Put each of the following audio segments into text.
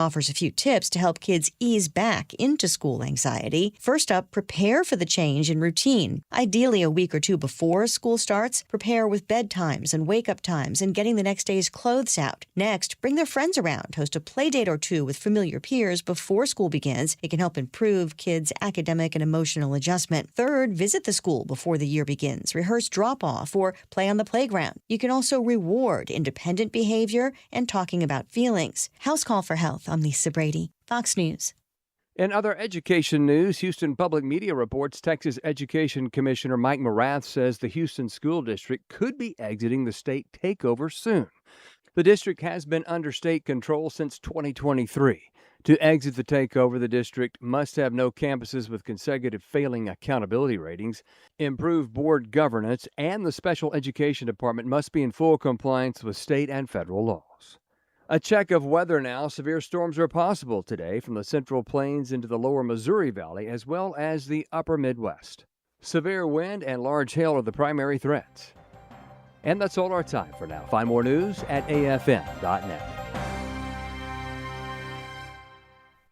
offers a few tips to help kids ease back into school anxiety. First up, prepare for the change in routine. Ideally, a week or two before school starts, prepare with bedtimes and wake-up times and getting the next day's clothes out. Next, bring their friends around. Host a play date or two with familiar peers before school begins. It can help improve kids' academic and emotional adjustment. Third, visit the school before the year begins. Rehearse drop-off or play on the playground. You can also reward independent behavior and talking about feelings. House Call for Health. I'm Lisa Brady, Fox News. In other education news, Houston Public Media reports Texas Education Commissioner Mike Morath says the Houston School District could be exiting the state takeover soon. The district has been under state control since 2023. To exit the takeover, the district must have no campuses with consecutive failing accountability ratings, improve board governance, and the special education department must be in full compliance with state and federal laws. A check of weather now. Severe storms are possible today from the Central Plains into the lower Missouri Valley as well as the upper Midwest. Severe wind and large hail are the primary threats. And that's all our time for now. Find more news at afm.net.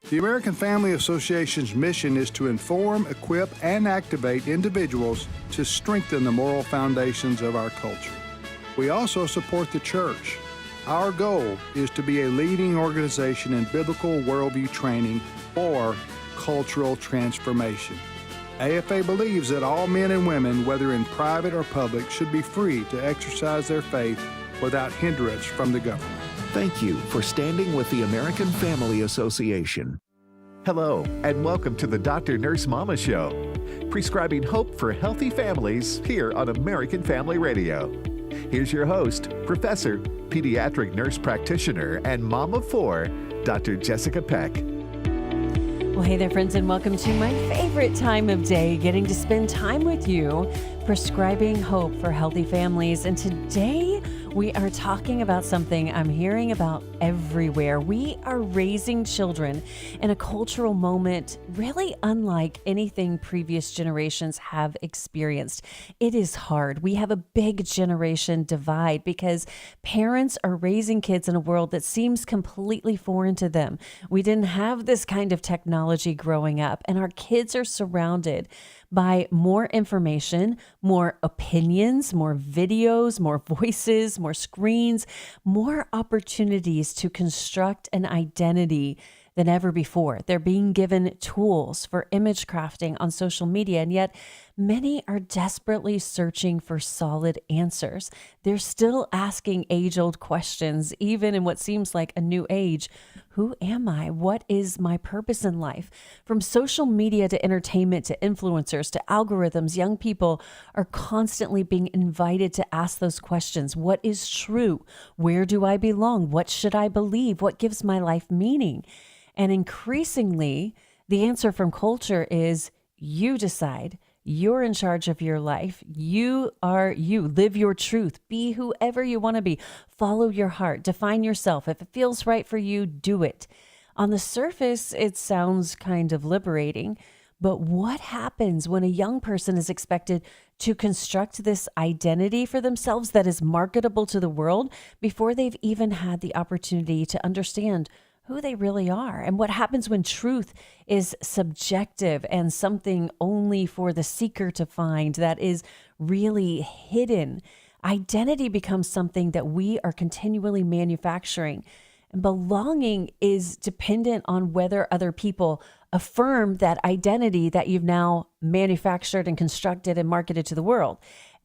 The American Family Association's mission is to inform, equip, and activate individuals to strengthen the moral foundations of our culture. We also support the church. Our goal is to be a leading organization in biblical worldview training for cultural transformation. AFA believes that all men and women, whether in private or public, should be free to exercise their faith without hindrance from the government. Thank you for standing with the American Family Association. Hello, and welcome to the Dr. Nurse Mama Show, prescribing hope for healthy families here on American Family Radio. Here's your host, Professor, Pediatric Nurse Practitioner, and Mom of 4, Dr. Jessica Peck. Well, hey there, friends, and welcome to my favorite time of day, getting to spend time with you, prescribing hope for healthy families. And today we are talking about something I'm hearing about everywhere. We are raising children in a cultural moment really unlike anything previous generations have experienced. It is hard. We have a big generation divide because parents are raising kids in a world that seems completely foreign to them. We didn't have this kind of technology growing up, and our kids are surrounded by more information, more opinions, more videos, more voices, more screens, more opportunities to construct an identity than ever before. They're being given tools for image crafting on social media, and yet many are desperately searching for solid answers. They're still asking age-old questions, even in what seems like a new age. Who am I? What is my purpose in life? From social media to entertainment to influencers to algorithms, young people are constantly being invited to ask those questions. What is true? Where do I belong? What should I believe? What gives my life meaning? And increasingly, the answer from culture is you decide. You're in charge of your life. You are you. Live your truth. Be whoever you want to be. Follow your heart. Define yourself. If it feels right for you, do it. On the surface, it sounds kind of liberating. But what happens when a young person is expected to construct this identity for themselves that is marketable to the world before they've even had the opportunity to understand who they really are? And what happens when truth is subjective and something only for the seeker to find that is really hidden? Identity becomes something that we are continually manufacturing. And belonging is dependent on whether other people affirm that identity that you've now manufactured and constructed and marketed to the world.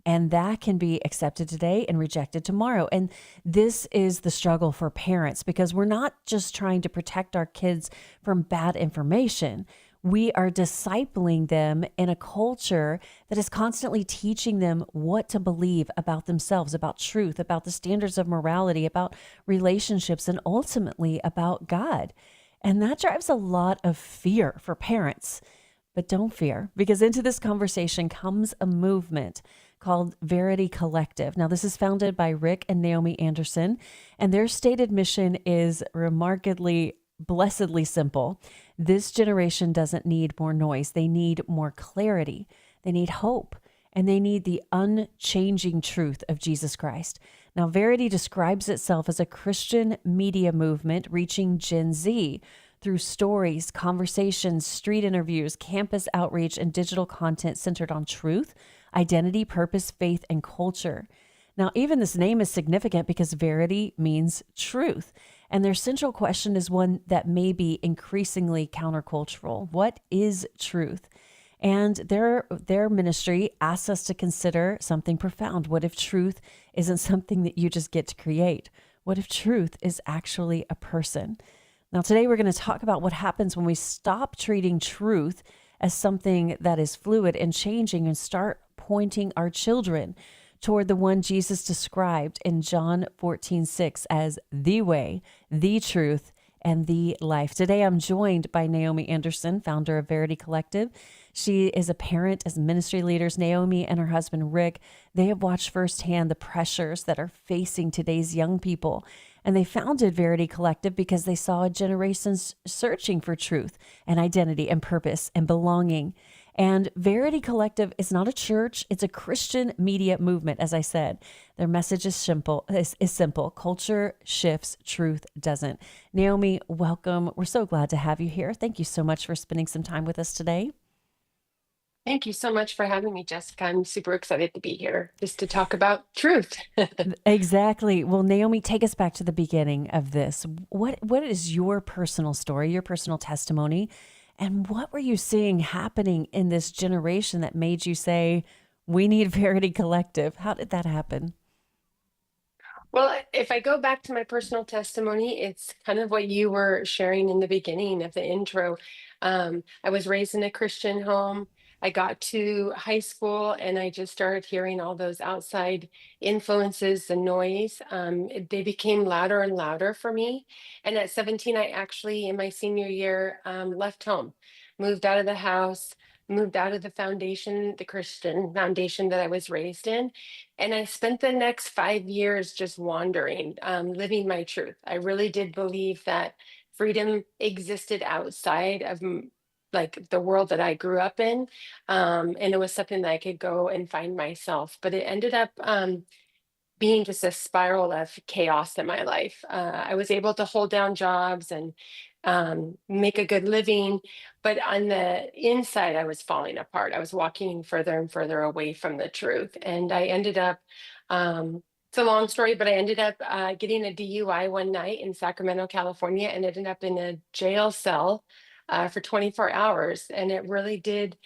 And that can be accepted today and rejected tomorrow. And this is the struggle for parents because we're not just trying to protect our kids from bad information. We are discipling them in a culture that is constantly teaching them what to believe about themselves, about truth, about the standards of morality, about relationships, and ultimately about God. And that drives a lot of fear for parents. But don't fear, because into this conversation comes a movement called Verity Collective. Now, this is founded by Rick and Naomi Anderson, and their stated mission is remarkably, blessedly simple. This generation doesn't need more noise. They need more clarity. They need hope, and they need the unchanging truth of Jesus Christ. Now, Verity describes itself as a Christian media movement reaching Gen Z through stories, conversations, street interviews, campus outreach, and digital content centered on truth, identity, purpose, faith, and culture. Now, even this name is significant because Verity means truth. And their central question is one that may be increasingly countercultural. What is truth? And their ministry asks us to consider something profound. What if truth isn't something that you just get to create? What if truth is actually a person? Now, today we're going to talk about what happens when we stop treating truth as something that is fluid and changing and start pointing our children toward the one Jesus described in John 14:6 as the way, the truth, and the life. Today, I'm joined by Naomi Anderson, founder of Verity Collective. She is a parent as ministry leaders. Naomi and her husband, Rick, they have watched firsthand the pressures that are facing today's young people. And they founded Verity Collective because they saw a generation searching for truth and identity and purpose and belonging. And Verity Collective is not a church. It's a Christian media movement, as I said. Their message is simple. Culture shifts, truth doesn't. Naomi, welcome. We're so glad to have you here. Thank you so much for spending some time with us today. Thank you so much for having me, Jessica. I'm super excited to be here just to talk about truth. Exactly. Well, Naomi, take us back to the beginning of this. What is your personal story, your personal testimony? And what were you seeing happening in this generation that made you say, we need Verity Collective? How did that happen? Well, if I go back to my personal testimony, it's kind of what you were sharing in the beginning of the intro. I was raised in a Christian home. I got to high school and I just started hearing all those outside influences, the noise. They became louder and louder for me. And at 17, I actually, in my senior year, left home, moved out of the house, moved out of the foundation, the Christian foundation that I was raised in. And I spent the next 5 years just wandering, living my truth. I really did believe that freedom existed outside of like the world that I grew up in. And it was something that I could go and find myself. But it ended up being just a spiral of chaos in my life. I was able to hold down jobs and make a good living, but on the inside, I was falling apart. I was walking further and further away from the truth. And I ended up, it's a long story, but I ended up getting a DUI one night in Sacramento, California, and ended up in a jail cell for 24 hours. And it really did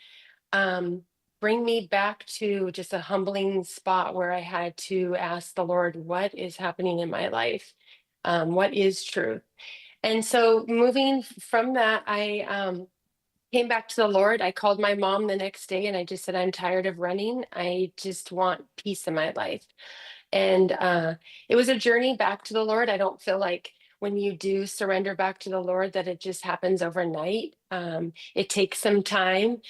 bring me back to just a humbling spot where I had to ask the Lord, what is happening in my life? What is truth? And so moving from that, I came back to the Lord. I called my mom the next day and I just said, I'm tired of running. I just want peace in my life. And it was a journey back to the Lord. I don't feel like when you do surrender back to the Lord that it just happens overnight. It takes some time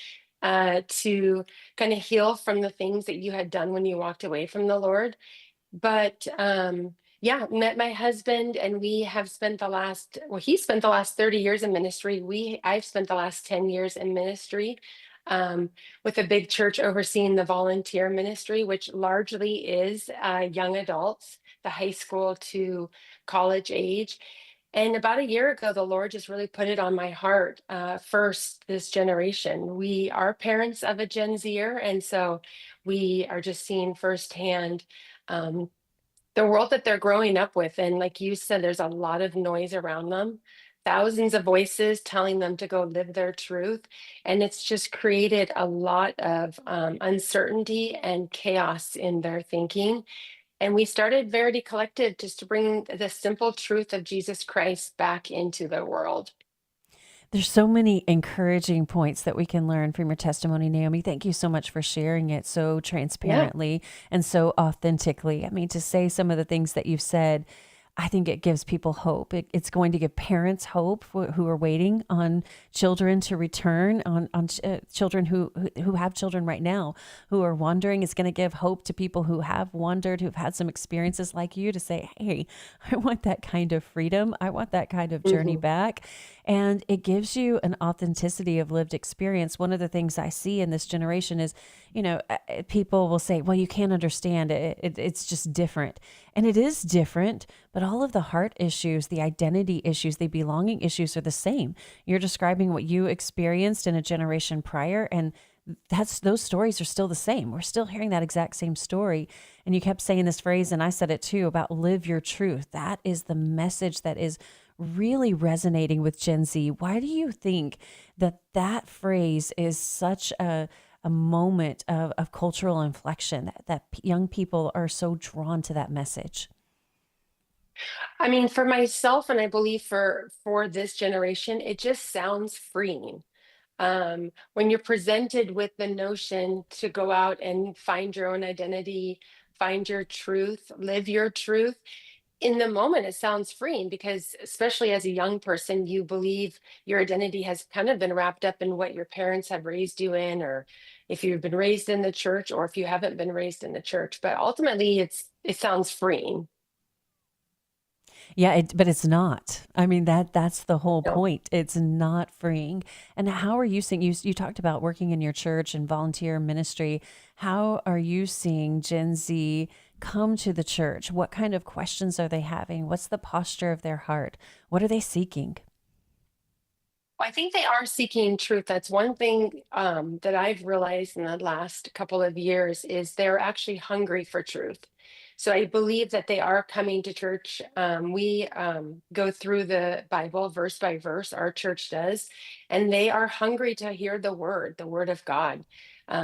to kind of heal from the things that you had done when you walked away from the Lord. But yeah, met my husband and we have spent he spent the last 30 years in ministry. I've spent the last 10 years in ministry with a big church overseeing the volunteer ministry, which largely is young adults, the high school to college age. And about a year ago, the Lord just really put it on my heart. First, this generation, we are parents of a Gen Zer. And so we are just seeing firsthand the world that they're growing up with. And like you said, there's a lot of noise around them, thousands of voices telling them to go live their truth. And it's just created a lot of uncertainty and chaos in their thinking. And we started Verity Collective just to bring the simple truth of Jesus Christ back into the world. There's so many encouraging points that we can learn from your testimony, Naomi. Thank you so much for sharing it so transparently and so authentically. I mean, to say some of the things that you've said, I think it gives people hope. It's going to give parents hope who are waiting on children to return, on children who have children right now who are wandering. It's going to give hope to people who have wandered, who've had some experiences like you to say, hey, I want that kind of freedom. I want that kind of journey back. And it gives you an authenticity of lived experience. One of the things I see in this generation is, people will say, well, you can't understand it. It's just different. And it is different, but all of the heart issues, the identity issues, the belonging issues are the same. You're describing what you experienced in a generation prior, and those stories are still the same. We're still hearing that exact same story. And you kept saying this phrase, and I said it too, about live your truth. That is the message that is really resonating with Gen Z. Why do you think that phrase is such a moment of cultural inflection, that young people are so drawn to that message? I mean, for myself, and I believe for this generation, it just sounds freeing. When you're presented with the notion to go out and find your own identity, find your truth, live your truth, in the moment, it sounds freeing because, especially as a young person, you believe your identity has kind of been wrapped up in what your parents have raised you in, or if you've been raised in the church, or if you haven't been raised in the church. But ultimately, it sounds freeing. Yeah, but it's not. I mean, that's the whole You know? point. It's not freeing. And how are you seeing, you talked about working in your church and volunteer ministry. How are you seeing Gen Z come to the church? What kind of questions are they having? What's the posture of their heart? What are they seeking? I think they are seeking truth. That's one thing that I've realized in the last couple of years is they're actually hungry for truth. So I believe that they are coming to church. We go through the Bible verse by verse, our church does, and they are hungry to hear the word of God,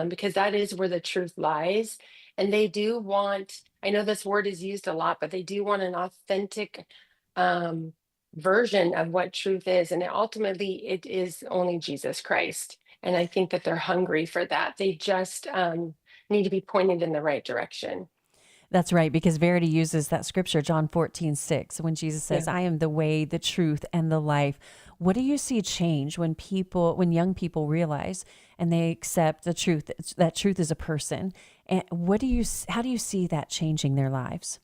because that is where the truth lies. And they do want, I know this word is used a lot, but they do want an authentic um, version of what truth is, and ultimately it is only Jesus Christ. And I think that they're hungry for that. They just need to be pointed in the right direction. That's right, because Verity uses that scripture, John 14:6, when Jesus Yeah. says, I am the way, the truth, and the life. What do you see change when young people realize and they accept the truth, that truth is a person? And how do you see that changing their lives?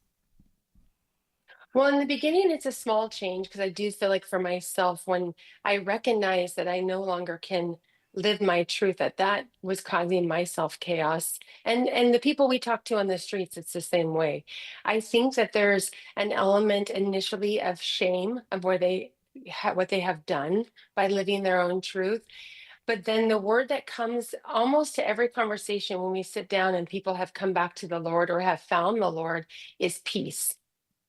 Well, in the beginning, it's a small change because I do feel like for myself, when I recognize that I no longer can live my truth, that was causing myself chaos. And the people we talk to on the streets, it's the same way. I think that there's an element initially of shame of what they have done by living their own truth. But then the word that comes almost to every conversation when we sit down and people have come back to the Lord or have found the Lord is peace.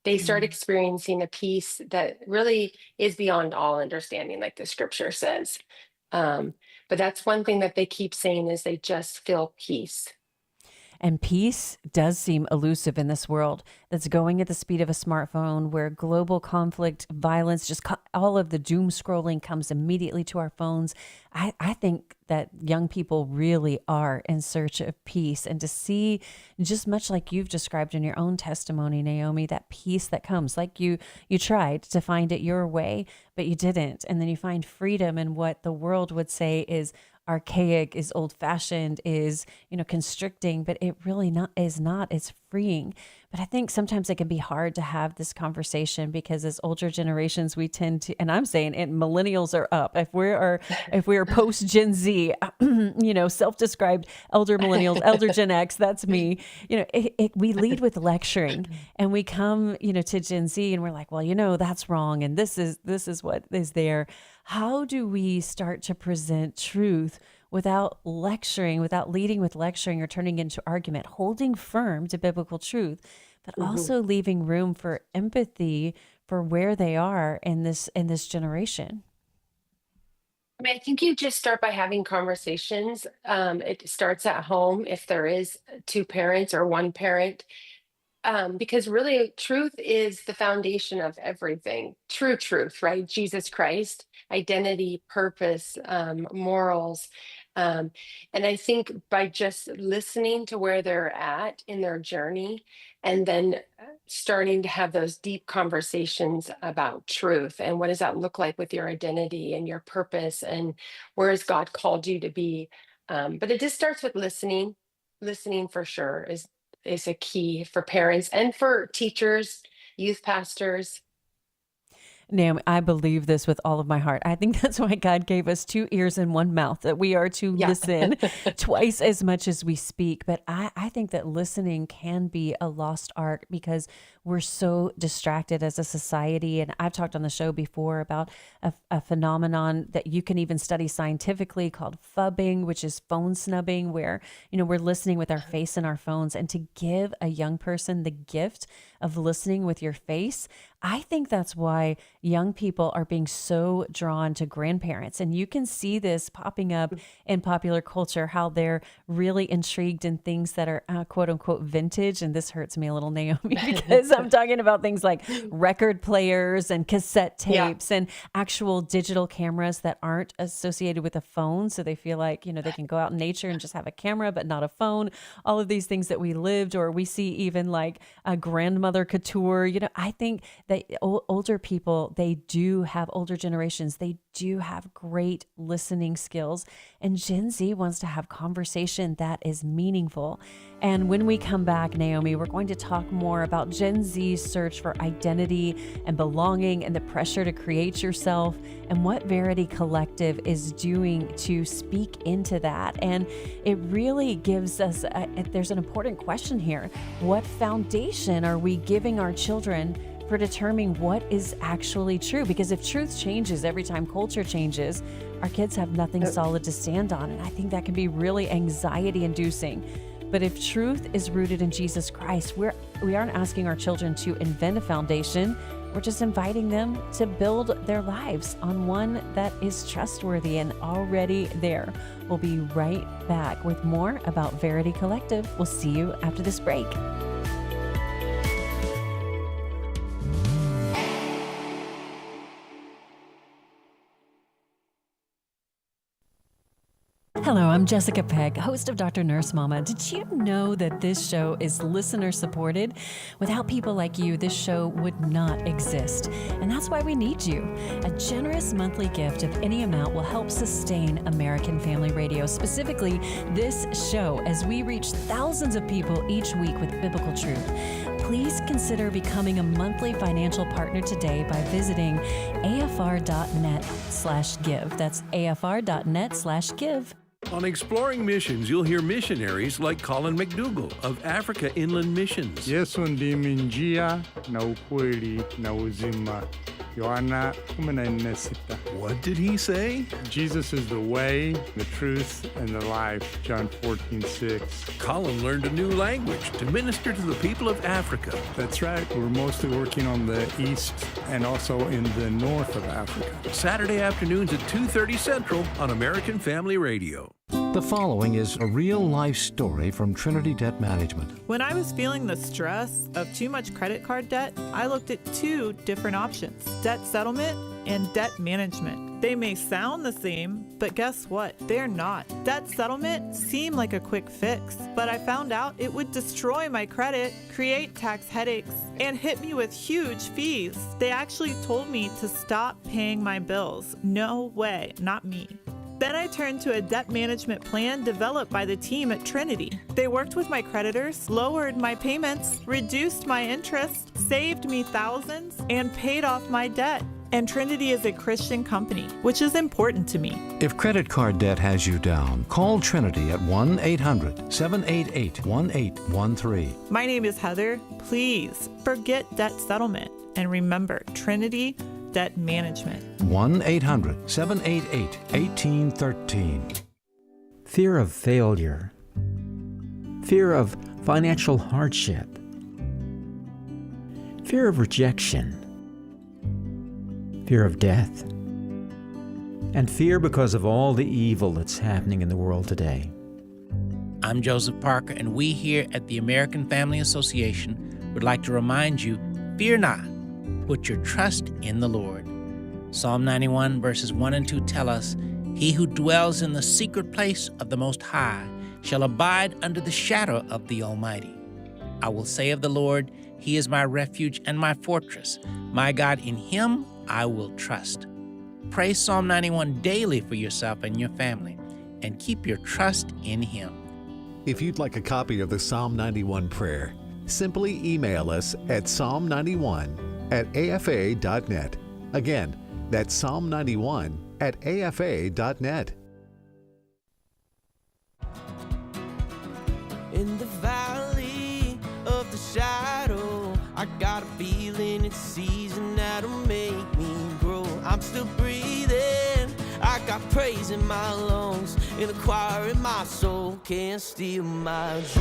They start Mm. experiencing a peace that really is beyond all understanding, like the scripture says. Um, but that's one thing that they keep saying is they just feel peace. And peace does seem elusive in this world that's going at the speed of a smartphone, where global conflict, violence, all of the doom scrolling comes immediately to our phones. I think that young people really are in search of peace, and to see, just much like you've described in your own testimony, Naomi, that peace that comes, like you tried to find it your way, but you didn't. And then you find freedom in what the world would say is archaic, is old fashioned, is, constricting, but it really not, it's freeing. But I think sometimes it can be hard to have this conversation because as older generations, we tend to, and I'm saying it, millennials are up. If we are post Gen Z, self-described elder millennials, elder Gen X, that's me. We lead with lecturing, and we come, to Gen Z, and we're like, well, that's wrong, and this is what is there. How do we start to present truth without lecturing, without leading with lecturing or turning into argument, holding firm to biblical truth, but Mhm. also leaving room for empathy for where they are in this generation? I mean, I think you just start by having conversations. It starts at home if there is two parents or one parent, because really truth is the foundation of everything. True truth, right? Jesus Christ, identity, purpose, morals. Um, and I think by just listening to where they're at in their journey and then starting to have those deep conversations about truth and what does that look like with your identity and your purpose and where has God called you to be. But it just starts with listening. Listening for sure is a key for parents and for teachers, youth pastors. Naomi, I believe this with all of my heart. I think that's why God gave us 2 ears and 1 mouth, that we are to listen twice as much as we speak. But I think that listening can be a lost art because we're so distracted as a society. And I've talked on the show before about a phenomenon that you can even study scientifically called phubbing, which is phone snubbing, where, we're listening with our face in our phones. And to give a young person the gift of listening with your face, I think that's why young people are being so drawn to grandparents. And you can see this popping up in popular culture, how they're really intrigued in things that are quote unquote vintage. And this hurts me a little, Naomi, because I'm talking about things like record players and cassette tapes and actual digital cameras that aren't associated with a phone. So they feel like, they can go out in nature and just have a camera, but not a phone. All of these things that we lived, or we see even like a grandmother couture. I think that older people, older generations, they do have great listening skills. And Gen Z wants to have conversation that is meaningful. And when we come back, Naomi, we're going to talk more about Gen Z's search for identity and belonging and the pressure to create yourself, and what Verity Collective is doing to speak into that. And it really gives us, there's an important question here. What foundation are we giving our children for determining what is actually true? Because if truth changes every time culture changes, our kids have nothing solid to stand on. And I think that can be really anxiety inducing. But if truth is rooted in Jesus Christ, we aren't asking our children to invent a foundation. We're just inviting them to build their lives on one that is trustworthy and already there. We'll be right back with more about Verity Collective. We'll see you after this break. Hello, I'm Jessica Peck, host of Dr. Nurse Mama. Did you know that this show is listener supported? Without people like you, this show would not exist. And that's why we need you. A generous monthly gift of any amount will help sustain American Family Radio, specifically this show, as we reach thousands of people each week with biblical truth. Please consider becoming a monthly financial partner today by visiting afr.net/give. That's afr.net/give. On Exploring Missions, you'll hear missionaries like Colin McDougall of Africa Inland Missions. Yesu ndimi njia na ukweli na uzima. Yohana 14:6. What did he say? Jesus is the way, the truth, and the life. John 14:6. Colin learned a new language to minister to the people of Africa. That's right. We're mostly working on the east and also in the north of Africa. Saturday afternoons at 2:30 Central on American Family Radio. The following is a real-life story from Trinity Debt Management. When I was feeling the stress of too much credit card debt, I looked at 2 different options: debt settlement and debt management. They may sound the same, but guess what? They're not. Debt settlement seemed like a quick fix, but I found out it would destroy my credit, create tax headaches, and hit me with huge fees. They actually told me to stop paying my bills. No way, not me. Then I turned to a debt management plan developed by the team at Trinity. They worked with my creditors, lowered my payments, reduced my interest, saved me thousands, and paid off my debt. And Trinity is a Christian company, which is important to me. If credit card debt has you down, call Trinity at 1-800-788-1813. My name is Heather. Please forget debt settlement and remember Trinity Debt Management. 1-800-788-1813. Fear of failure. Fear of financial hardship. Fear of rejection. Fear of death. And fear because of all the evil that's happening in the world today. I'm Joseph Parker, and we here at the American Family Association would like to remind you, fear not. Put your trust in the Lord. Psalm 91 verses 1 and 2 tell us, "He who dwells in the secret place of the Most High shall abide under the shadow of the Almighty. I will say of the Lord, He is my refuge and my fortress. My God, in Him I will trust." Pray Psalm 91 daily for yourself and your family, and keep your trust in Him. If you'd like a copy of the Psalm 91 prayer, simply email us at psalm91@afa.net. Again, that's Psalm 91 at afa.net. In the valley of the shadow, I got a feeling it's season that'll make me grow. I'm still breathing, I got praise in my lungs, and a choir in my soul can't steal my joy.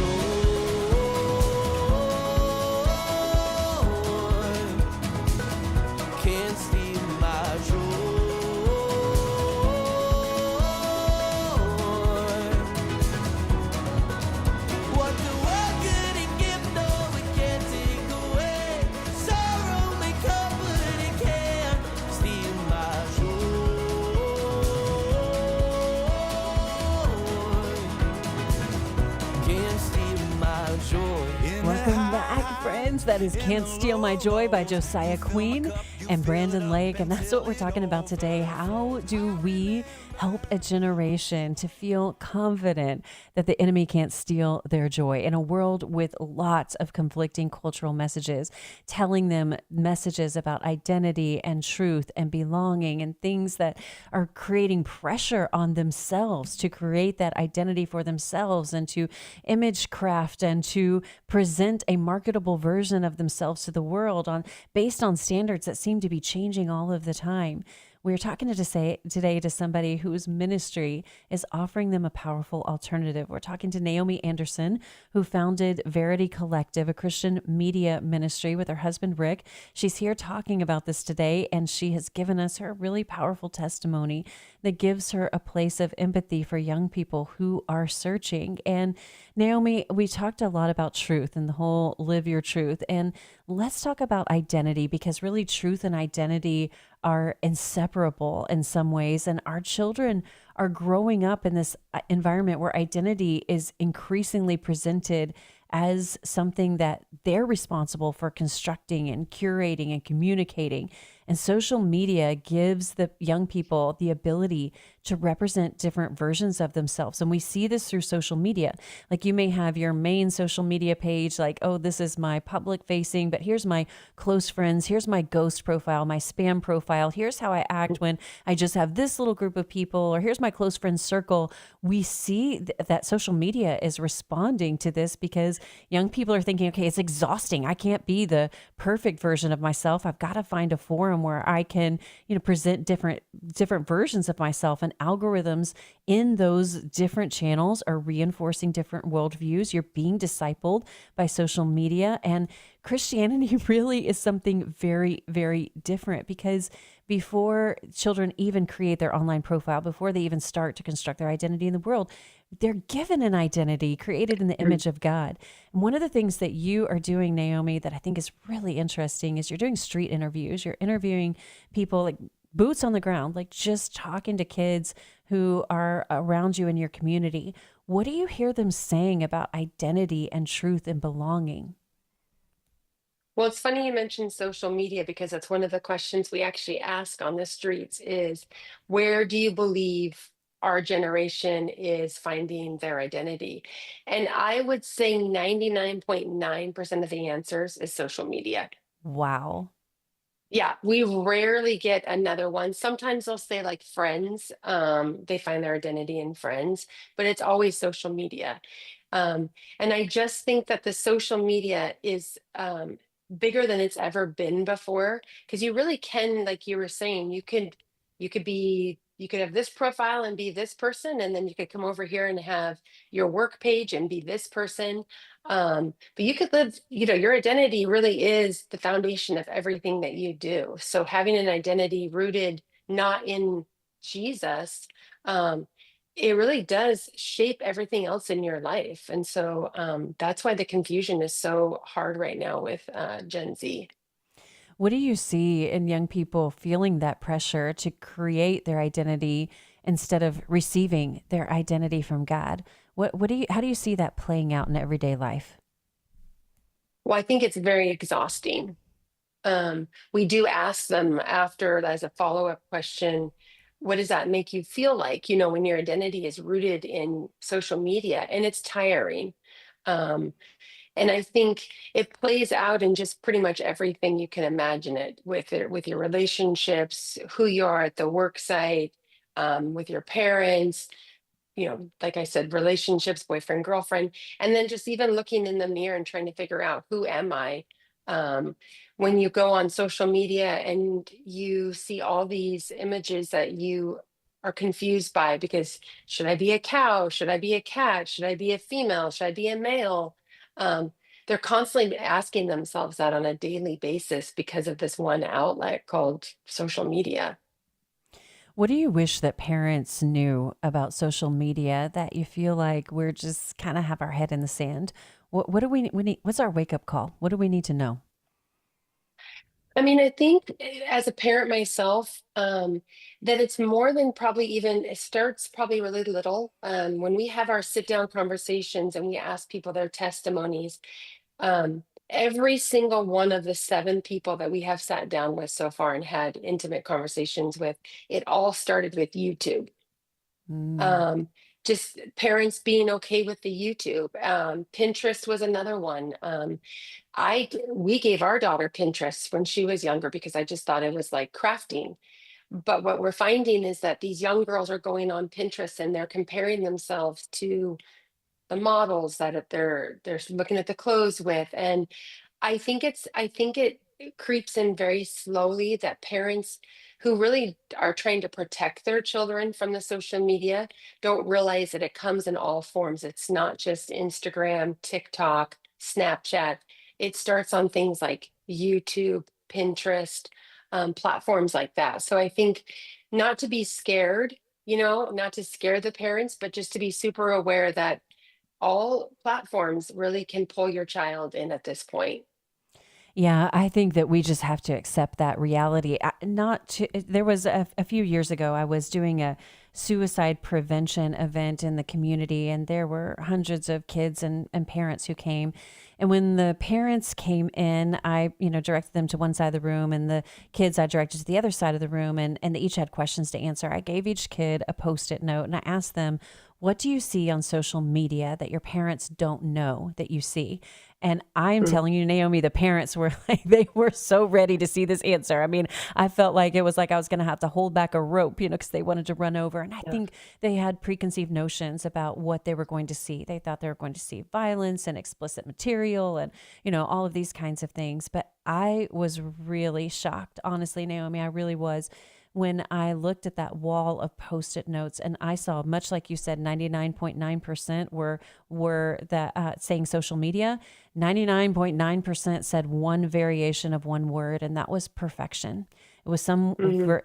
Can't steal my joy. What the world couldn't give, no, it can't take away. Sorrow may come, but it can't steal my joy. Can't steal my joy. Welcome back, friends. That is Can't Steal My Joy by Josiah Queen and Brandon Lake. And that's what we're talking about today. How do we help a generation to feel confident that the enemy can't steal their joy in a world with lots of conflicting cultural messages, telling them messages about identity and truth and belonging and things that are creating pressure on themselves to create that identity for themselves and to image craft and to present a marketable version of themselves to the world based on standards that seem to be changing all of the time. We're talking today to somebody whose ministry is offering them a powerful alternative. We're talking to Naomi Anderson, who founded Verity Collective, a Christian media ministry with her husband, Rick. She's here talking about this today, and she has given us her really powerful testimony that gives her a place of empathy for young people who are searching. And Naomi, we talked a lot about truth and the whole live your truth. And let's talk about identity, because really truth and identity are inseparable in some ways. And our children are growing up in this environment where identity is increasingly presented as something that they're responsible for constructing and curating and communicating. And social media gives the young people the ability to represent different versions of themselves. And we see this through social media. Like, you may have your main social media page, like, oh, this is my public facing, but here's my close friends. Here's my ghost profile, my spam profile. Here's how I act when I just have this little group of people, or here's my close friends circle. We see that social media is responding to this because young people are thinking, okay, it's exhausting. I can't be the perfect version of myself. I've got to find a forum where I can, present different versions of myself, and algorithms in those different channels are reinforcing different worldviews. You're being discipled by social media, and Christianity really is something very, very different, because before children even create their online profile, before they even start to construct their identity in the world, they're given an identity created in the image of God. And one of the things that you are doing, Naomi, that I think is really interesting is you're doing street interviews. You're interviewing people, like boots on the ground, like just talking to kids who are around you in your community. What do you hear them saying about identity and truth and belonging? Well, it's funny you mentioned social media, because that's one of the questions we actually ask on the streets is, where do you believe our generation is finding their identity? And I would say 99.9% of the answers is social media. Wow. Yeah, we rarely get another one. Sometimes they'll say like friends, they find their identity in friends, but it's always social media. And I just think that the social media is bigger than it's ever been before, because you really can, like you were saying, you could have this profile and be this person, and then you could come over here and have your work page and be this person. But you could live, your identity really is the foundation of everything that you do. So having an identity rooted not in Jesus, it really does shape everything else in your life. And so that's why the confusion is so hard right now with Gen Z. What do you see in young people feeling that pressure to create their identity instead of receiving their identity from God? How do you see that playing out in everyday life? Well, I think it's very exhausting. We do ask them after, as a follow-up question, what does that make you feel like, when your identity is rooted in social media? And it's tiring. And I think it plays out in just pretty much everything you can imagine it, with your relationships, who you are at the work site, with your parents, like I said, relationships, boyfriend, girlfriend, and then just even looking in the mirror and trying to figure out, who am I? Um, when you go on social media and you see all these images that you are confused by, because should I be a cow? Should I be a cat? Should I be a female? Should I be a male? Um, they're constantly asking themselves that on a daily basis because of this one outlet called social media. What do you wish that parents knew about social media that you feel like we're just kind of have our head in the sand? What do we need? What's our wake up call? What do we need to know? I mean, I think as a parent myself, that it's more than probably even, it starts probably really little. When we have our sit down conversations and we ask people their testimonies, every single one of the 7 people that we have sat down with so far and had intimate conversations with, it all started with YouTube. Mm. Um, just parents being okay with the YouTube. Pinterest was another one. We gave our daughter Pinterest when she was younger because I just thought it was like crafting. But what we're finding is that these young girls are going on Pinterest and they're comparing themselves to the models that they're looking at the clothes with. And I think it creeps in very slowly that parents who really are trying to protect their children from the social media don't realize that it comes in all forms. It's not just Instagram, TikTok, Snapchat. It starts on things like YouTube, Pinterest, platforms like that. So I think not to be scared, not to scare the parents, but just to be super aware that all platforms really can pull your child in at this point. Yeah, I think that we just have to accept that reality. Not to, there was a few years ago, I was doing a suicide prevention event in the community, and there were hundreds of kids and parents who came. And when the parents came in, I, directed them to one side of the room, and the kids I directed to the other side of the room, and they each had questions to answer. I gave each kid a Post-it note, and I asked them, what do you see on social media that your parents don't know that you see? And I'm telling you, Naomi, the parents were like, they were so ready to see this answer. I mean, I felt like it was like I was going to have to hold back a rope, because they wanted to run over. And I think they had preconceived notions about what they were going to see. They thought they were going to see violence and explicit material and, all of these kinds of things. But I was really shocked, honestly, Naomi, I really was, when I looked at that wall of Post-it notes and I saw, much like you said, 99.9% were that saying social media. 99.9% said one variation of one word, and that was perfection. It was some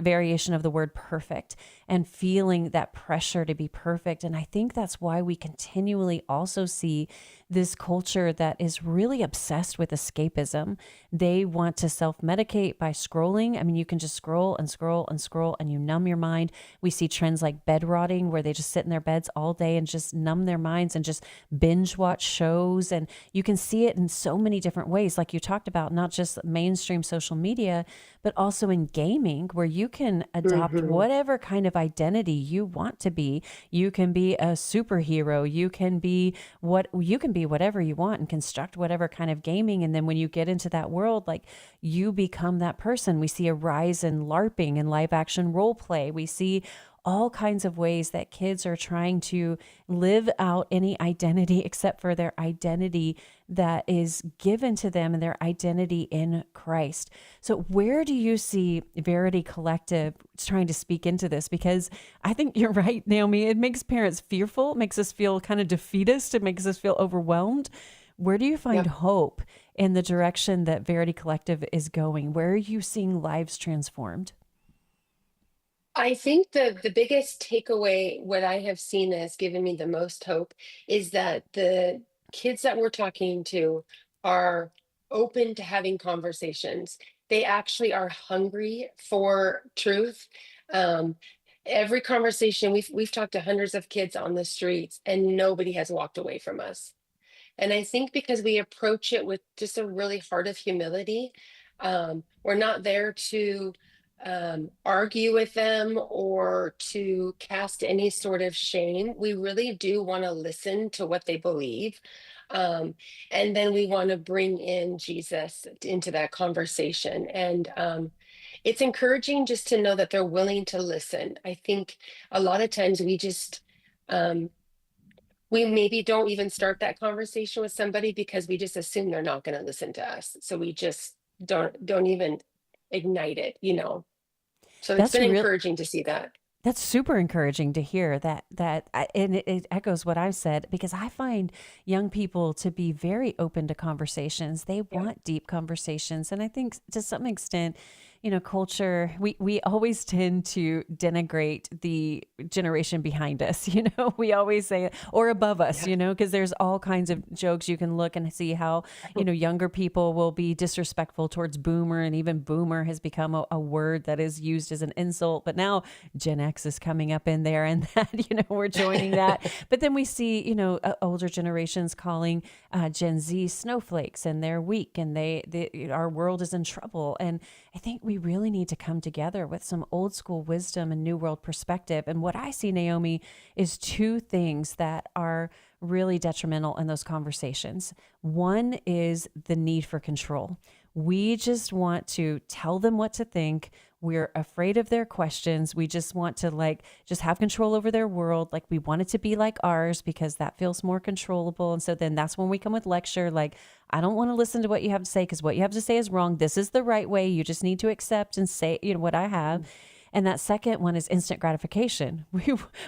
variation of the word perfect, and feeling that pressure to be perfect. And I think that's why we continually also see this culture that is really obsessed with escapism. They want to self-medicate by scrolling. I mean, you can just scroll and scroll and scroll and you numb your mind. We see trends like bed rotting, where they just sit in their beds all day and just numb their minds and just binge watch shows. And you can see it in so many different ways, like you talked about, not just mainstream social media, but also in gaming, where you can adopt whatever kind of identity you want to be. You can be a superhero. You can be whatever you want and construct whatever kind of gaming. And then when you get into that world, like, you become that person. We see a rise in LARPing and live action role play. We see all kinds of ways that kids are trying to live out any identity except for their identity that is given to them and their identity in Christ. So where do you see Verity Collective trying to speak into this? Because I think you're right, Naomi. It makes parents fearful. It makes us feel kind of defeatist. It makes us feel overwhelmed. Where do you find hope in the direction that Verity Collective is going? Where are you seeing lives transformed? I think the biggest takeaway, what I have seen that has given me the most hope, is that the kids that we're talking to are open to having conversations. They actually are hungry for truth. Um, every conversation, we've talked to hundreds of kids on the streets, and nobody has walked away from us. And I think because we approach it with just a really heart of humility, we're not there to argue with them or to cast any sort of shame. We really do want to listen to what they believe. Um, and then we want to bring in Jesus into that conversation. And it's encouraging just to know that they're willing to listen. I think a lot of times um, we maybe don't even start that conversation with somebody because we just assume they're not going to listen to us. So we just don't even ignite it. So it's That's been real. encouraging to see that. That's super encouraging to hear and it echoes what I've said, because I find young people to be very open to conversations. They Yeah. want deep conversations, and I think to some extent, culture, we always tend to denigrate the generation behind us. We always say, or above us, Yeah. because there's all kinds of jokes. You can look and see how younger people will be disrespectful towards boomer, and even boomer has become a word that is used as an insult. But now Gen X is coming up in there, and that, we're joining that. But then we see, older generations calling Gen Z snowflakes, and they're weak, and our world is in trouble. And I think we really need to come together with some old school wisdom and new world perspective. And what I see, Naomi, is two things that are really detrimental in those conversations. One is the need for control. We just want to tell them what to think. We're afraid of their questions. We just want to just have control over their world. Like, we want it to be like ours because that feels more controllable. And so then that's when we come with lecture. Like, I don't want to listen to what you have to say because what you have to say is wrong. This is the right way. You just need to accept and say, what I have. And that second one is instant gratification.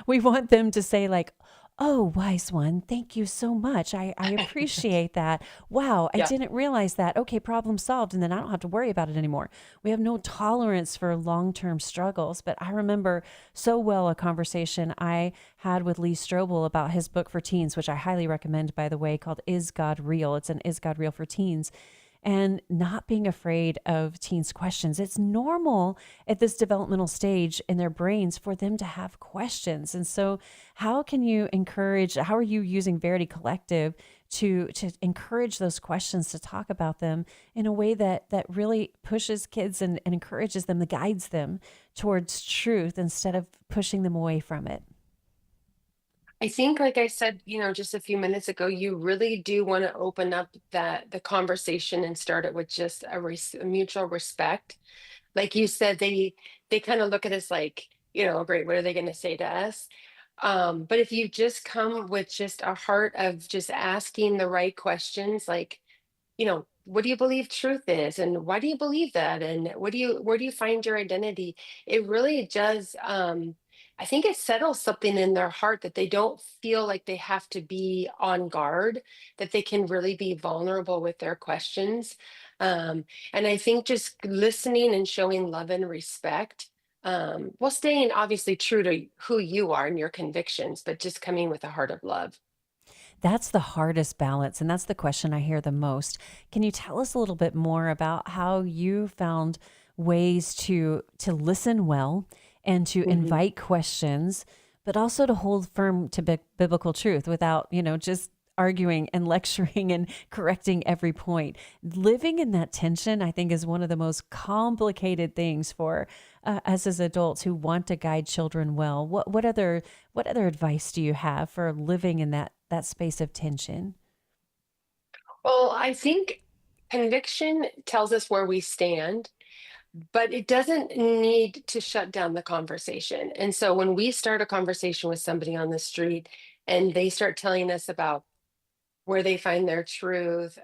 We want them to say like, "Oh, wise one, thank you so much. I appreciate that. Wow, I Yeah. didn't realize that. Okay, problem solved." And then I don't have to worry about it anymore. We have no tolerance for long-term struggles. But I remember so well a conversation I had with Lee Strobel about his book for teens, which I highly recommend, by the way, called Is God Real? It's an Is God Real for Teens. And not being afraid of teens' questions. It's normal at this developmental stage in their brains for them to have questions. And so how are you using Verity Collective to encourage those questions, to talk about them in a way that really pushes kids and encourages them, that guides them towards truth instead of pushing them away from it? I think, like I said, just a few minutes ago, you really do want to open up the conversation and start it with just a mutual respect. Like you said, they kind of look at us like, great, what are they going to say to us? But if you just come with just a heart of just asking the right questions, like, what do you believe truth is, and why do you believe that, and where do you find your identity? It really does. I think it settles something in their heart that they don't feel like they have to be on guard, that they can really be vulnerable with their questions. um, and I think just listening and showing love and respect, while staying obviously true to who you are and your convictions, but just coming with a heart of love. That's the hardest balance, and that's the question I hear the most. Can you tell us a little bit more about how you found ways to listen well and to Mhm. invite questions, but also to hold firm to biblical truth without, just arguing and lecturing and correcting every point. Living in that tension, I think, is one of the most complicated things for us as adults who want to guide children well. What other advice do you have for living in that space of tension? Well, I think conviction tells us where we stand, but it doesn't need to shut down the conversation. And so when we start a conversation with somebody on the street and they start telling us about where they find their truth,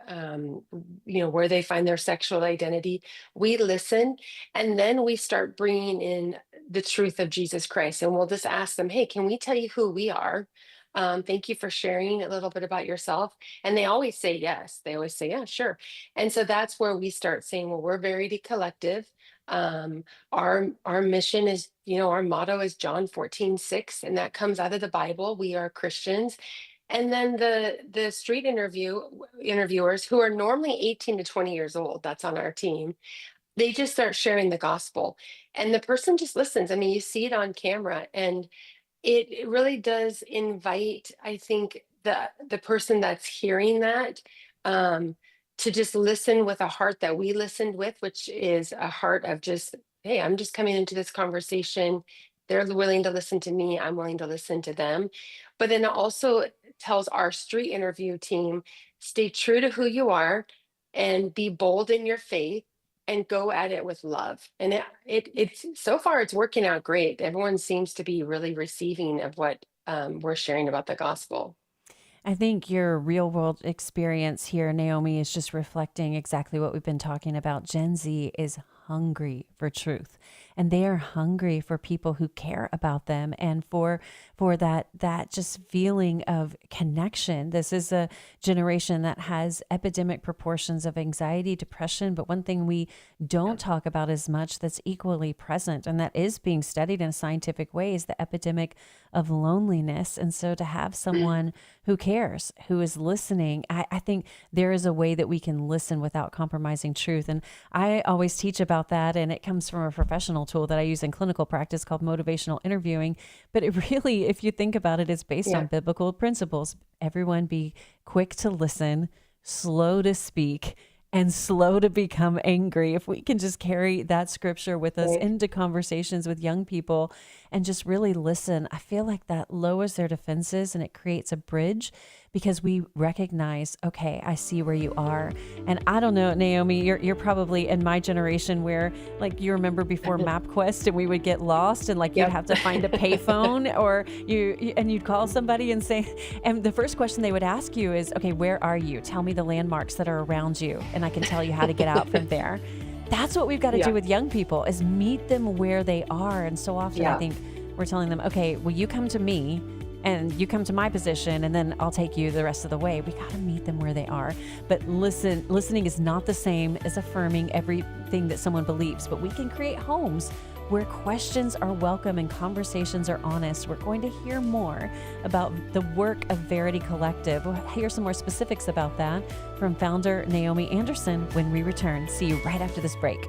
where they find their sexual identity, we listen, and then we start bringing in the truth of Jesus Christ. And we'll just ask them, "Hey, can we tell you who we are? Thank you for sharing a little bit about yourself." And they always say yes. They always say, "Yeah, sure." And so that's where we start saying, "Well, we're Verity Collective. Um, our mission is, our motto is John 14:6, and that comes out of the Bible. We are Christians." And then the street interviewers, who are normally 18 to 20 years old, that's on our team, they just start sharing the gospel. And the person just listens. I mean, you see it on camera, and it really does invite, I think, the person that's hearing that, um, to just listen with a heart that we listened with, which is a heart of just, "Hey, I'm just coming into this conversation. They're willing to listen to me. I'm willing to listen to them. But then it also tells our street interview team, stay true to who you are and be bold in your faith and go at it with love. And it's so far it's working out great. Everyone seems to be really receiving of what we're sharing about the gospel. I think your real world experience here, Naomi, is just reflecting exactly what we've been talking about. Gen Z is hungry for truth, and they are hungry for people who care about them and for that just feeling of connection. This is a generation that has epidemic proportions of anxiety, depression, but one thing we don't talk about as much that's equally present and that is being studied in a scientific way is the epidemic of loneliness. And so to have someone who cares, who is listening, I think there is a way that we can listen without compromising truth. And I always teach about that, and it comes from a professional tool that I use in clinical practice called motivational interviewing. But it really, if you think about it, is based on biblical principles. Everyone be quick to listen, slow to speak, and slow to become angry. If we can just carry that scripture with us into conversations with young people and just really listen, I feel like that lowers their defenses and it creates a bridge because we recognize, okay, I see where you are. And I don't know, Naomi, you're probably in my generation where, like, you remember before MapQuest and we would get lost and like you'd have to find a payphone or you'd call somebody and say, and the first question they would ask you is, okay, where are you? Tell me the landmarks that are around you and I can tell you how to get out from there. That's what we've got to do with young people, is meet them where they are. And so often I think we're telling them, okay, well, you come to me and you come to my position and then I'll take you the rest of the way. We got to meet them where they are. But listening is not the same as affirming everything that someone believes, but we can create homes where questions are welcome and conversations are honest. We're going to hear more about the work of Verity Collective. We'll hear some more specifics about that from founder Naomi Anderson when we return. See you right after this break.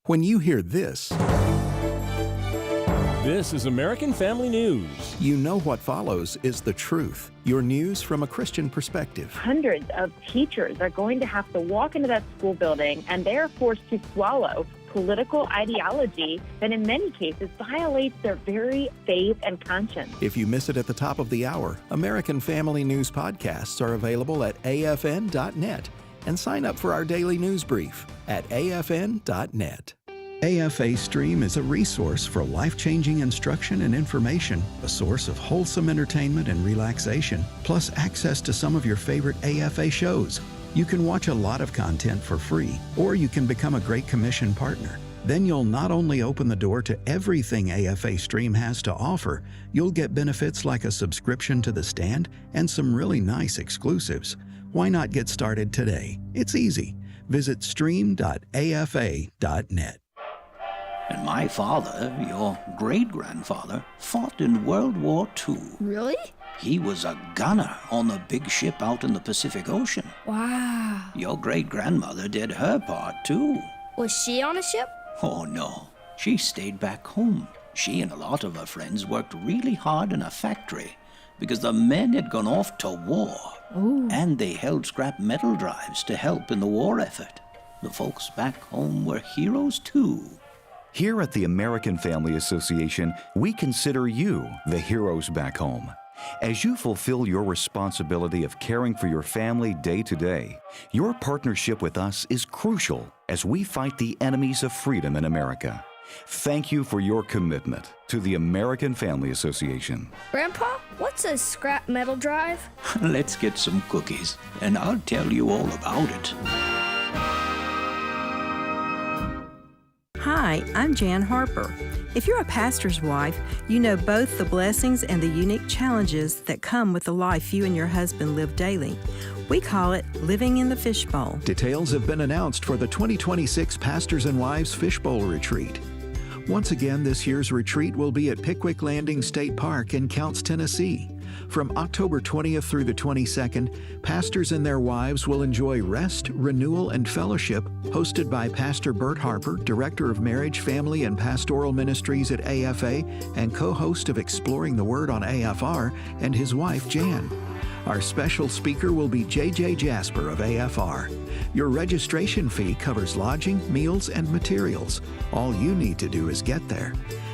When you hear this, this is American Family News. You know what follows is the truth. Your news from a Christian perspective. Hundreds of teachers are going to have to walk into that school building and they are forced to swallow political ideology that in many cases violates their very faith and conscience. If you miss it at the top of the hour, American Family News podcasts are available at afn.net. And sign up for our daily news brief at afn.net. AFA Stream is a resource for life-changing instruction and information, a source of wholesome entertainment and relaxation, plus access to some of your favorite AFA shows. You can watch a lot of content for free, or you can become a Great Commission partner. Then you'll not only open the door to everything AFA Stream has to offer, you'll get benefits like a subscription to The Stand and some really nice exclusives. Why not get started today? It's easy. Visit stream.afa.net. And my father, your great-grandfather, fought in World War II. Really? He was a gunner on the big ship out in the Pacific Ocean. Wow. Your great-grandmother did her part, too. Was she on a ship? Oh, no. She stayed back home. She and a lot of her friends worked really hard in a factory because the men had gone off to war. Ooh. And they held scrap metal drives to help in the war effort. The folks back home were heroes, too. Here at the American Family Association, we consider you the heroes back home. As you fulfill your responsibility of caring for your family day to day, your partnership with us is crucial as we fight the enemies of freedom in America. Thank you for your commitment to the American Family Association. Grandpa, what's a scrap metal drive? Let's get some cookies, and I'll tell you all about it. Hi, I'm Jan Harper. If you're a pastor's wife, you know both the blessings and the unique challenges that come with the life you and your husband live daily. We call it living in the fishbowl. Details have been announced for the 2026 Pastors and Wives Fishbowl Retreat. Once again, this year's retreat will be at Pickwick Landing State Park in Counce, Tennessee. From October 20th through the 22nd, pastors and their wives will enjoy rest, renewal, and fellowship hosted by Pastor Bert Harper, Director of Marriage, Family, and Pastoral Ministries at AFA and co-host of Exploring the Word on AFR, and his wife, Jan. Our special speaker will be J.J. Jasper of AFR. Your registration fee covers lodging, meals, and materials. All you need to do is get there.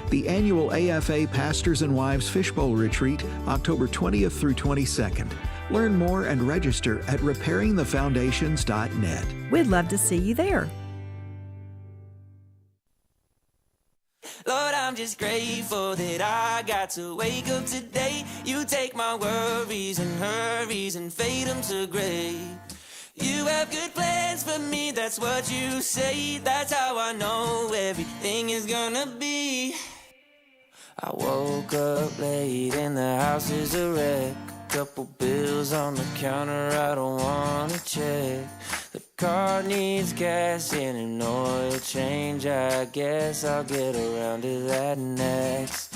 The annual AFA Pastors and Wives Fishbowl Retreat, October 20th through 22nd. Learn more and register at repairingthefoundations.net. We'd love to see you there. Lord, I'm just grateful that I got to wake up today. You take my worries and hurries and fade them to gray. You have good plans for me, that's what you say. That's how I know everything is gonna be. I woke up late and the house is a wreck. Couple bills on the counter I don't wanna check. The car needs gas and an oil change. I guess I'll get around to that next.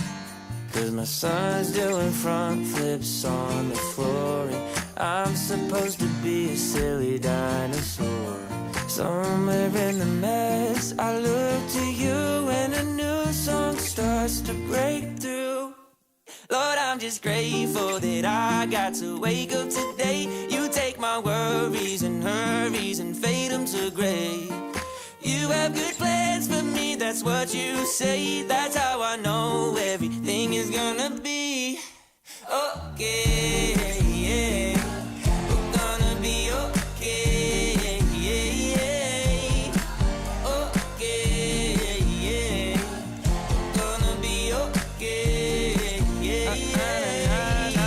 Cause my son's doing front flips on the floor, and I'm supposed to be a silly dinosaur. Somewhere in the mess I look to you, and a new song starts to break through. Lord, I'm just grateful that I got to wake up today. You take my worries and hurries and fade them to gray. You have good plans for me, that's what you say. That's how I know everything is gonna be okay. Yeah. We're gonna be okay. Yeah. Okay. Yeah. We're gonna be okay.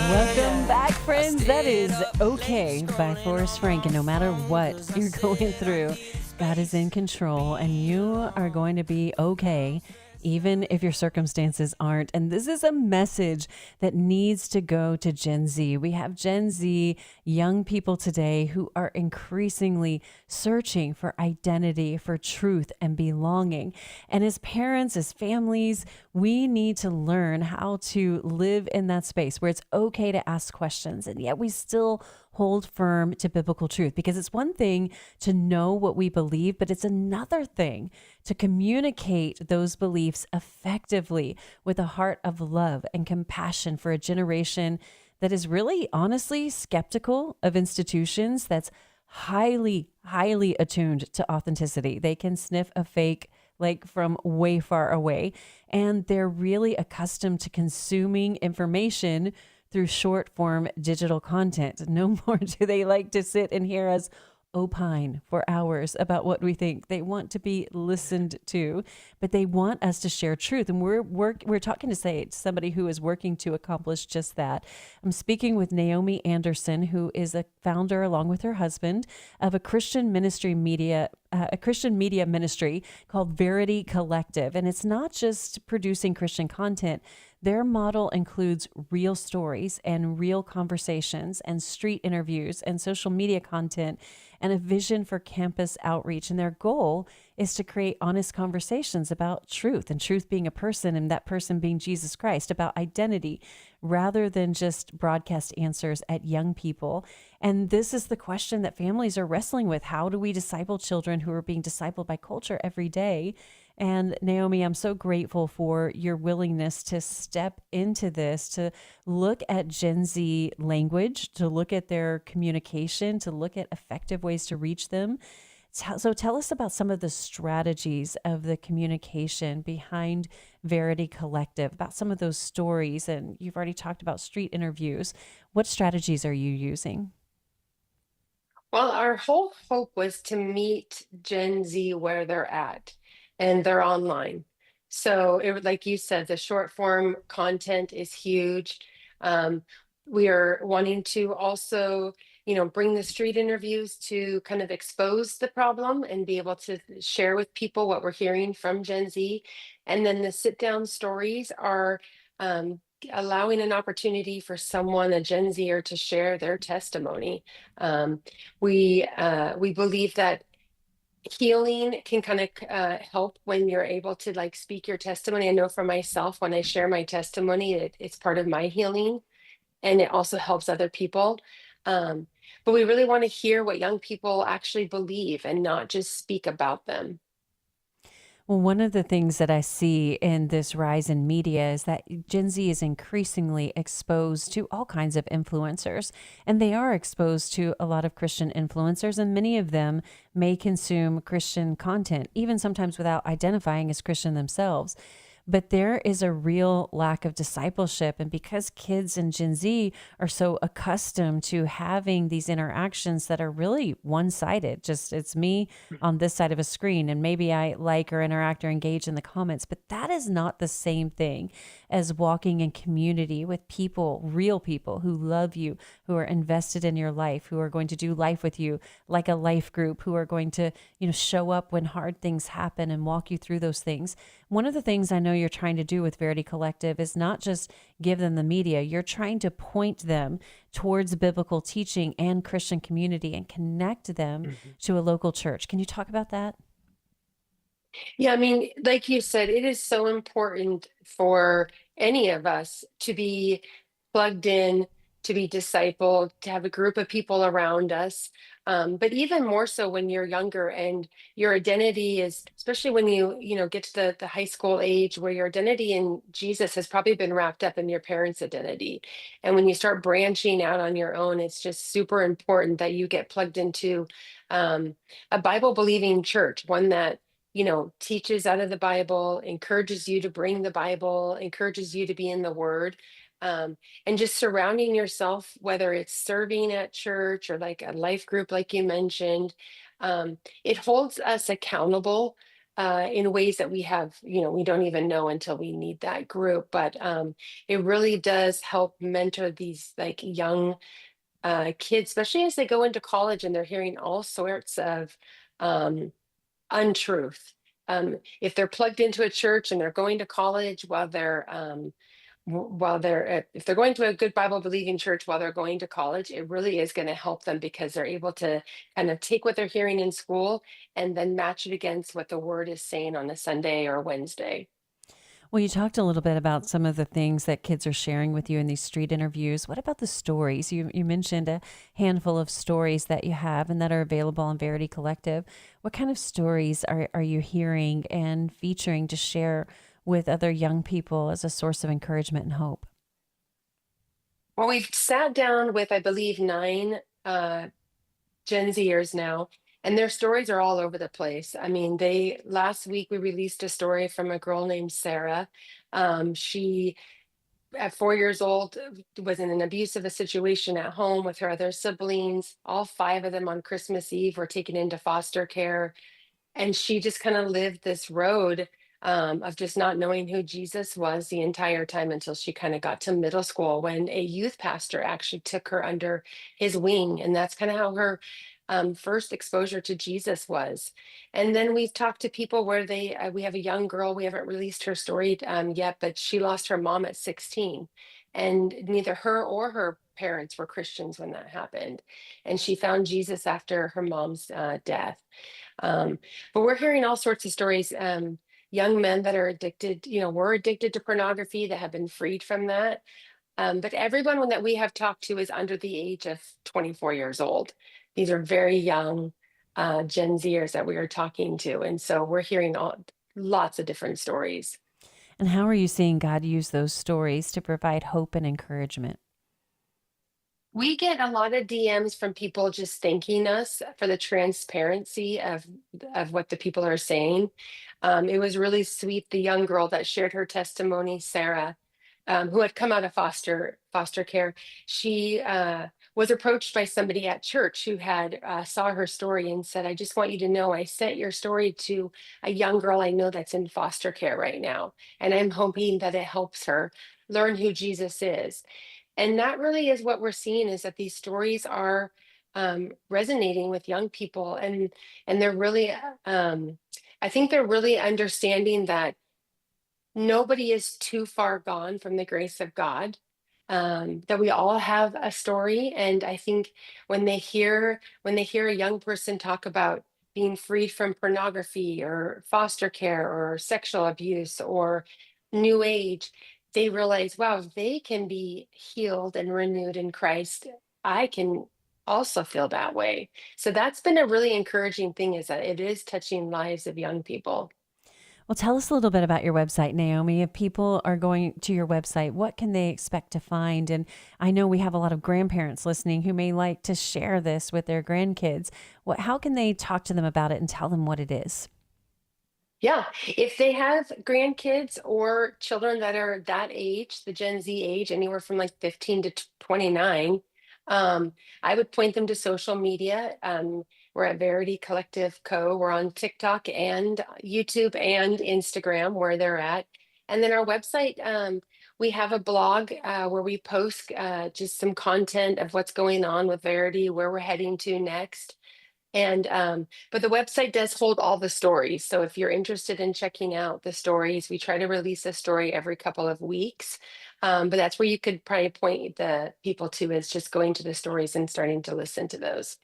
Welcome back, friends. That is Okay by Forrest Frank. And no matter what you're going through, God is in control, and you are going to be okay, even if your circumstances aren't. And this is a message that needs to go to Gen Z. We have Gen Z young people today who are increasingly searching for identity, for truth and belonging. And as parents, as families, we need to learn how to live in that space where it's okay to ask questions, and yet we still hold firm to biblical truth. Because it's one thing to know what we believe, but it's another thing to communicate those beliefs effectively with a heart of love and compassion for a generation that is really, honestly, skeptical of institutions, that's highly, highly attuned to authenticity. They can sniff a fake like from way far away, and they're really accustomed to consuming information through short form digital content. No more do they like to sit and hear us opine for hours about what we think. They want to be listened to, but they want us to share truth. And we're talking to somebody who is working to accomplish just that. I'm speaking with Naomi Anderson, who is a founder, along with her husband, of a Christian media ministry called Verity Collective. And it's not just producing Christian content. Their model includes real stories and real conversations and street interviews and social media content and a vision for campus outreach. And their goal is to create honest conversations about truth, and truth being a person, and that person being Jesus Christ, about identity, rather than just broadcast answers at young people. And this is the question that families are wrestling with. How do we disciple children who are being discipled by culture every day? And Naomi, I'm so grateful for your willingness to step into this, to look at Gen Z language, to look at their communication, to look at effective ways to reach them. So tell us about some of the strategies of the communication behind Verity Collective, about some of those stories. And you've already talked about street interviews. What strategies are you using? Well, our whole hope was to meet Gen Z where they're at, and they're online. So, like you said, the short form content is huge. We are wanting to also, bring the street interviews to kind of expose the problem and be able to share with people what we're hearing from Gen Z. And then the sit down stories are allowing an opportunity for someone, a Gen Zer, to share their testimony. We believe that healing can kind of help when you're able to like speak your testimony. I know for myself, when I share my testimony, it's part of my healing, and it also helps other people. But we really want to hear what young people actually believe and not just speak about them. Well, one of the things that I see in this rise in media is that Gen Z is increasingly exposed to all kinds of influencers, and they are exposed to a lot of Christian influencers, and many of them may consume Christian content, even sometimes without identifying as Christian themselves. But there is a real lack of discipleship. And because kids and Gen Z are so accustomed to having these interactions that are really one sided, just it's me on this side of a screen, and maybe I like or interact or engage in the comments, but that is not the same thing as walking in community with people, real people who love you, who are invested in your life, who are going to do life with you like a life group, who are going to, show up when hard things happen and walk you through those things. One of the things I know you're trying to do with Verity Collective is not just give them the media, you're trying to point them towards biblical teaching and Christian community and connect them to a local church. Can you talk about that? Yeah, I mean, like you said, it is so important for any of us to be plugged in, to be discipled, to have a group of people around us. But even more so when you're younger and your identity is, especially when you get to the high school age where your identity in Jesus has probably been wrapped up in your parents' identity. And when you start branching out on your own, it's just super important that you get plugged into a Bible believing church, one that teaches out of the Bible, encourages you to bring the Bible, encourages you to be in the Word, and just surrounding yourself, whether it's serving at church or like a life group, like you mentioned, it holds us accountable in ways that we don't even know until we need that group. But it really does help mentor these like young kids, especially as they go into college and they're hearing all sorts of um, untruth. If they're plugged into a church and they're going to college if they're going to a good Bible believing church while they're going to college, it really is going to help them because they're able to kind of take what they're hearing in school and then match it against what the word is saying on a Sunday or Wednesday. Well, you talked a little bit about some of the things that kids are sharing with you in these street interviews. What about the stories? You mentioned a handful of stories that you have and that are available on Verity Collective. What kind of stories are you hearing and featuring to share with other young people as a source of encouragement and hope? Well, we've sat down with, I believe, 9 Gen Zers now, and their stories are all over the place. I mean, last week we released a story from a girl named Sarah. She, at 4 years old, was in an abusive situation at home with her other siblings. All 5 of them on Christmas Eve were taken into foster care. And she just kind of lived this road of just not knowing who Jesus was the entire time until she kind of got to middle school when a youth pastor actually took her under his wing. And that's kind of how her first exposure to Jesus was. And then we've talked to people where we have a young girl, we haven't released her story yet, but she lost her mom at 16. And neither her or her parents were Christians when that happened. And she found Jesus after her mom's death. Um, but we're hearing all sorts of stories. Young men that are addicted, were addicted to pornography that have been freed from that. But everyone that we have talked to is under the age of 24 years old. These are very young Gen Zers that we are talking to. And so we're hearing lots of different stories. And how are you seeing God use those stories to provide hope and encouragement? We get a lot of DMs from people just thanking us for the transparency of what the people are saying. It was really sweet. The young girl that shared her testimony, Sarah, who had come out of foster care, she was approached by somebody at church who had saw her story and said, "I just want you to know I sent your story to a young girl I know that's in foster care right now, and I'm hoping that it helps her learn who Jesus is." And that really is what we're seeing, is that these stories are resonating with young people, and they're really I think they're really understanding that nobody is too far gone from the grace of God. That we all have a story, and I think when they hear a young person talk about being freed from pornography or foster care or sexual abuse or new age, they realize, wow, if they can be healed and renewed in Christ, I can also feel that way. So that's been a really encouraging thing, is that it is touching lives of young people. Well, tell us a little bit about your website, Naomi. If people are going to your website, what can they expect to find? And I know we have a lot of grandparents listening who may like to share this with their grandkids. How can they talk to them about it and tell them what it is? Yeah, if they have grandkids or children that are that age, the Gen Z age, anywhere from like 15 to 29, um, I would point them to social media. We're at Verity Collective Co. We're on TikTok and YouTube and Instagram where they're at. And then our website, we have a blog where we post just some content of what's going on with Verity, where we're heading to next. And but the website does hold all the stories. So if you're interested in checking out the stories, we try to release a story every couple of weeks. But that's where you could probably point the people to, is just going to the stories and starting to listen to those.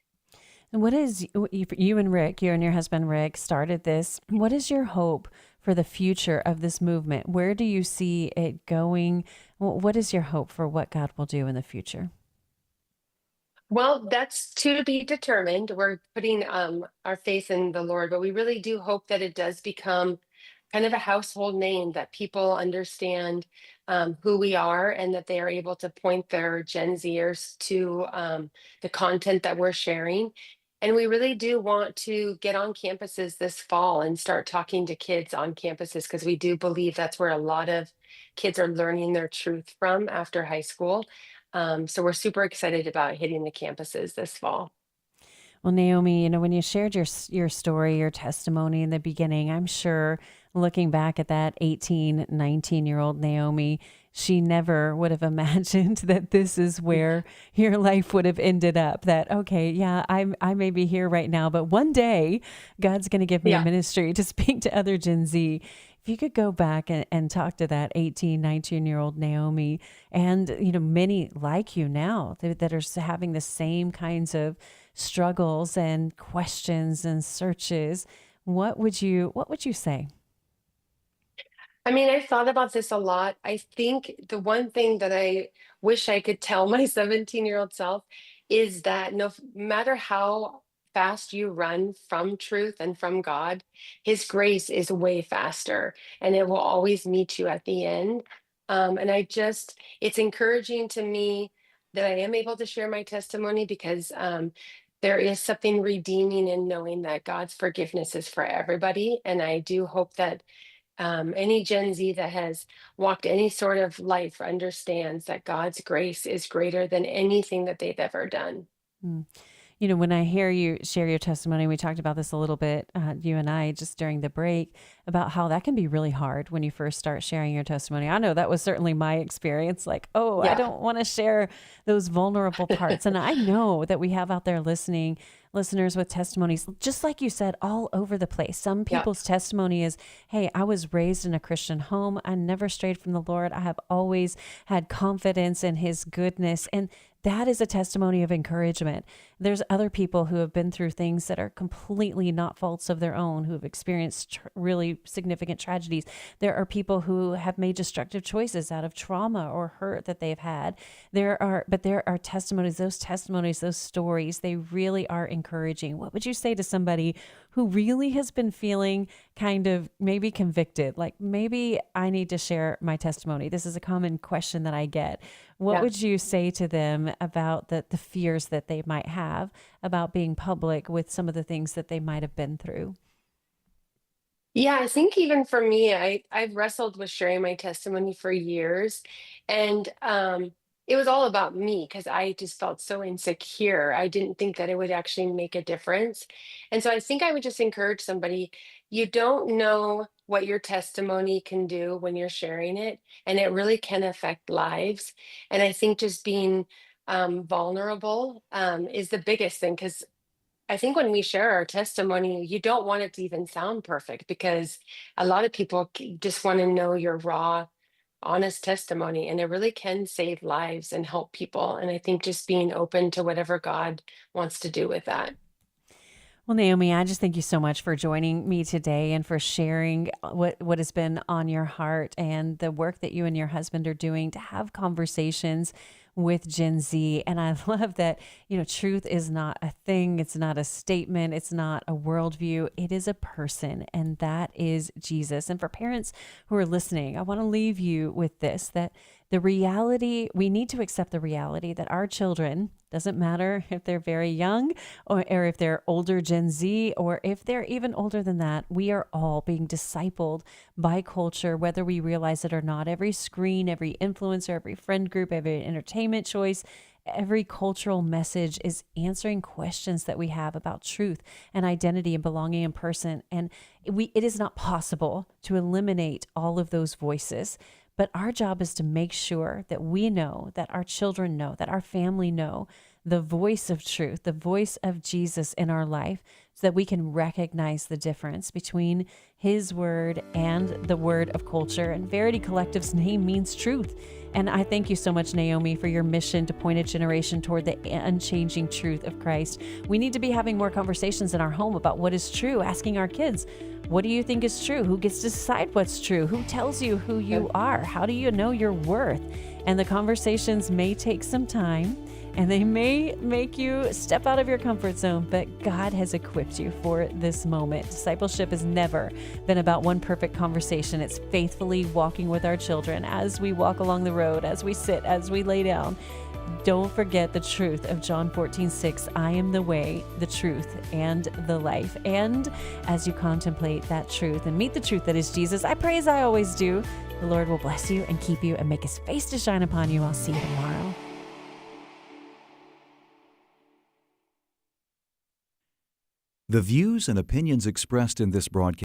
And what is you and Rick, you and your husband Rick started this. What is your hope for the future of this movement? Where do you see it going? What is your hope for what God will do in the future? Well, that's to be determined. We're putting our faith in the Lord, but we really do hope that it does become kind of a household name, that people understand who we are, and that they are able to point their Gen Zers to the content that we're sharing. And we really do want to get on campuses this fall and start talking to kids on campuses, because we do believe that's where a lot of kids are learning their truth from after high school. So we're super excited about hitting the campuses this fall. Well, Naomi, when you shared your story, your testimony in the beginning, I'm sure looking back at that 18, 19-year-old Naomi, she never would have imagined that this is where your life would have ended up. That, okay, yeah, I may be here right now, but one day God's going to give me a ministry to speak to other Gen Z. If you could go back and talk to that 18, 19-year-old Naomi, and many like you now that are having the same kinds of struggles and questions and searches, what would you say? I mean, I've thought about this a lot. I think the one thing that I wish I could tell my 17-year-old self is that no matter how fast you run from truth and from God, His grace is way faster, and it will always meet you at the end. And it's encouraging to me that I am able to share my testimony, because there is something redeeming in knowing that God's forgiveness is for everybody. And I do hope that any Gen Z that has walked any sort of life understands that God's grace is greater than anything that they've ever done. Mm. When I hear you share your testimony, we talked about this a little bit, you and I, just during the break, about how that can be really hard when you first start sharing your testimony. I know that was certainly my experience. Like, I don't want to share those vulnerable parts. And I know that we have out there listeners with testimonies, just like you said, all over the place. Some people's testimony is, hey, I was raised in a Christian home. I never strayed from the Lord. I have always had confidence in His goodness. And that is a testimony of encouragement. There's other people who have been through things that are completely not faults of their own, who have experienced really significant tragedies. There are people who have made destructive choices out of trauma or hurt that they've had. There are testimonies, those stories, they really are encouraging. What would you say to somebody who really has been feeling kind of maybe convicted, like maybe I need to share my testimony? This is a common question that I get. What would you say to them about the fears that they might have about being public with some of the things that they might have been through? Yeah, I think even for me, I've wrestled with sharing my testimony for years, and it was all about me, because I just felt so insecure. I didn't think that it would actually make a difference, and so I think I would just encourage somebody: you don't know what your testimony can do when you're sharing it, and it really can affect lives. And I think just being vulnerable is the biggest thing, because I think when we share our testimony, you don't want it to even sound perfect, because a lot of people just want to know your raw, honest testimony, and it really can save lives and help people. And I think just being open to whatever God wants to do with that. Well, Naomi, I just thank you so much for joining me today and for sharing what has been on your heart and the work that you and your husband are doing to have conversations with Gen Z. And I love that, truth is not a thing. It's not a statement. It's not a worldview. It is a person, and that is Jesus. And for parents who are listening, I want to leave you with this, that we need to accept the reality that our children, doesn't matter if they're very young or if they're older Gen Z, or if they're even older than that, we are all being discipled by culture, whether we realize it or not. Every screen, every influencer, every friend group, every entertainment choice, every cultural message is answering questions that we have about truth and identity and belonging in person. And it is not possible to eliminate all of those voices. But our job is to make sure that we know, that our children know, that our family know the voice of truth, the voice of Jesus in our life, so that we can recognize the difference between his word and the word of culture. And Verity Collective's name means truth. And I thank you so much, Naomi, for your mission to point a generation toward the unchanging truth of Christ. We need to be having more conversations in our home about what is true, asking our kids, what do you think is true? Who gets to decide what's true? Who tells you who you are? How do you know your worth? And the conversations may take some time, and they may make you step out of your comfort zone, but God has equipped you for this moment. Discipleship has never been about one perfect conversation. It's faithfully walking with our children as we walk along the road, as we sit, as we lay down. Don't forget the truth of John 14:6. I am the way, the truth, and the life. And as you contemplate that truth and meet the truth that is Jesus, I pray, as I always do, the Lord will bless you and keep you and make his face to shine upon you. I'll see you tomorrow. The views and opinions expressed in this broadcast